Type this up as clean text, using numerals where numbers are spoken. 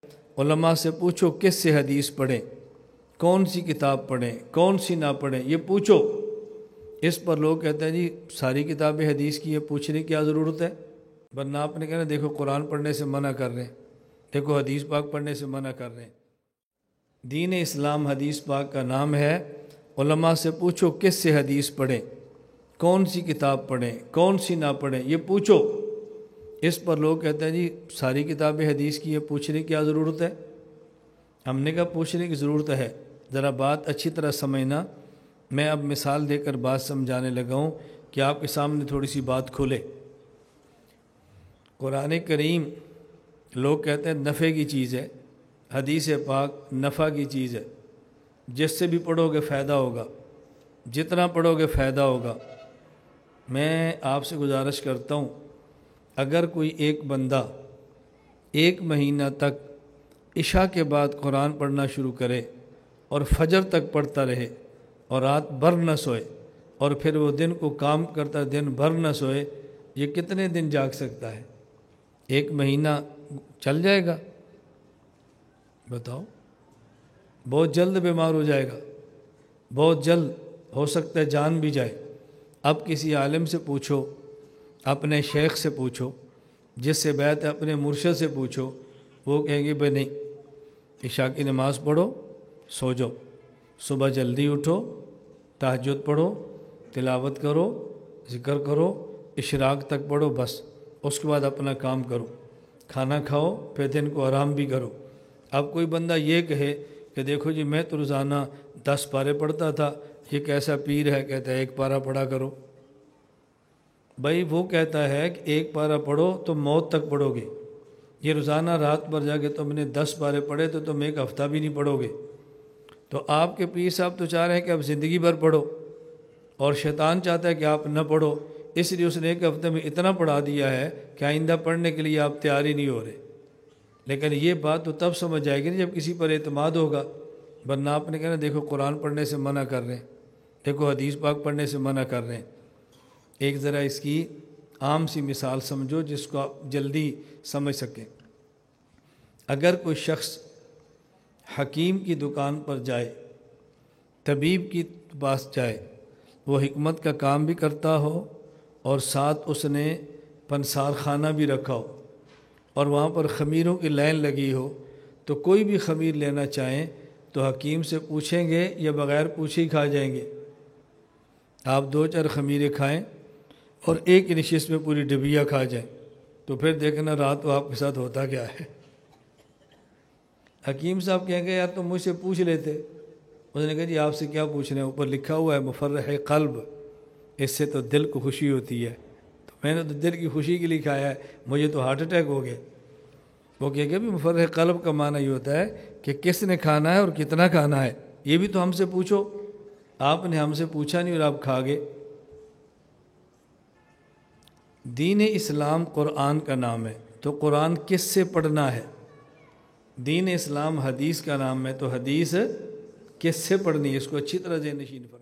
उलमा से पूछो किस से हदीस पढ़ें, कौन सी किताब पढ़ें, कौन सी ना पढ़ें, ये पूछो। इस पर लोग कहते हैं जी सारी किताबें हदीस की है, पूछने की क्या ज़रूरत है। वरना आपने कहना देखो कुरान पढ़ने से मना कर रहे हैं, देखो हदीस पाक पढ़ने से मना कर रहे हैं। दीन इस्लाम हदीस पाक का नाम है। उलमा से पूछो किस से हदीस पढ़ें, कौन सी किताब पढ़ें, कौन सी ना पढ़ें, ये पूछो। इस पर लोग कहते हैं जी सारी किताबें हदीस की है, पूछने की क्या ज़रूरत है। हमने कहा पूछने की ज़रूरत है, ज़रा बात अच्छी तरह समझना। मैं अब मिसाल देकर बात समझाने लगा हूँ कि आपके सामने थोड़ी सी बात खुले। कुरान करीम लोग कहते हैं नफ़े की चीज़ है, हदीस पाक नफ़ा की चीज़ है। जिससे भी पढ़ोगे फ़ायदा होगा, जितना पढ़ोगे फ़ायदा होगा। मैं आपसे गुजारिश करता हूँ, अगर कोई एक बंदा 1 महीना तक इशा के बाद कुरान पढ़ना शुरू करे और फजर तक पढ़ता रहे और रात भर न सोए, और फिर वो दिन को काम करता दिन भर न सोए, ये कितने दिन जाग सकता है? 1 महीना चल जाएगा? बताओ। बहुत जल्द बीमार हो जाएगा, बहुत जल्द हो सकता है जान भी जाए। अब किसी आलिम से पूछो, अपने शेख से पूछो, जिससे बैत है अपने मुर्शिद से पूछो, वो कहेंगे भाई नहीं, इशा की नमाज़ पढ़ो, सो जाओ, सुबह जल्दी उठो, तहज्जुद पढ़ो, तिलावत करो, ज़िक्र करो, इशराक तक पढ़ो, बस उसके बाद अपना काम करो, खाना खाओ, फिर दिन को आराम भी करो। अब कोई बंदा ये कहे कि देखो जी मैं तो रोज़ाना 10 पारे पढ़ता था, ये कैसा पीर है, कहता है 1 पारा पढ़ा करो। भाई वो कहता है कि 1 पारा पढ़ो तो मौत तक पढ़ोगे, ये रोज़ाना रात भर जाके तुमने 10 पारे पढ़े तो तुम 1 हफ़्ता भी नहीं पढ़ोगे। तो आपके पीर साहब तो चाह रहे हैं कि आप ज़िंदगी भर पढ़ो, और शैतान चाहता है कि आप न पढ़ो, इसलिए उसने 1 हफ़्ते में इतना पढ़ा दिया है कि आइंदा पढ़ने के लिए आप तैयार ही नहीं हो रहे। लेकिन ये बात तो तब समझ आएगी नहीं जब किसी पर एतमाद होगा। वरना आपने कहना देखो कुरान पढ़ने से मना कर रहे हैं, देखो हदीस पाक पढ़ने से मना कर रहे हैं। एक ज़रा इसकी आम सी मिसाल समझो जिसको आप जल्दी समझ सकें। अगर कोई शख्स हकीम की दुकान पर जाए, तबीब की पास जाए, वो हिकमत का काम भी करता हो और साथ उसने पंसार खाना भी रखा हो और वहाँ पर ख़मीरों की लाइन लगी हो, तो कोई भी ख़मीर लेना चाहें तो हकीम से पूछेंगे या बग़ैर पूछे ही खा जाएंगे। आप 2-4 ख़मीरें खाएं और एक ही नशिस्त में पूरी डिबिया खा जाएं, तो फिर देखना रात को आपके साथ होता क्या है। हकीम साहब कहेंगे यार तुम मुझसे पूछ लेते। उसने कहा जी आपसे क्या पूछना है, ऊपर लिखा हुआ है मुफर्रह क़ल्ब, इससे तो दिल को खुशी होती है, तो मैंने तो दिल की खुशी के लिए खाया है, मुझे तो हार्ट अटैक हो गया। वो कहेंगे भी मुफर्रह क़ल्ब का माना ये होता है कि किसने खाना है और कितना खाना है, ये भी तो हमसे पूछो। आपने हमसे पूछा नहीं और आप खा गए। दीन इस्लाम कुरान का नाम है, तो कुरान किस से पढ़ना है? दीन इस्लाम हदीस का नाम है, तो हदीस किस से पढ़नी है? इसको अच्छी तरह ज़हन नशीन फरमाइए।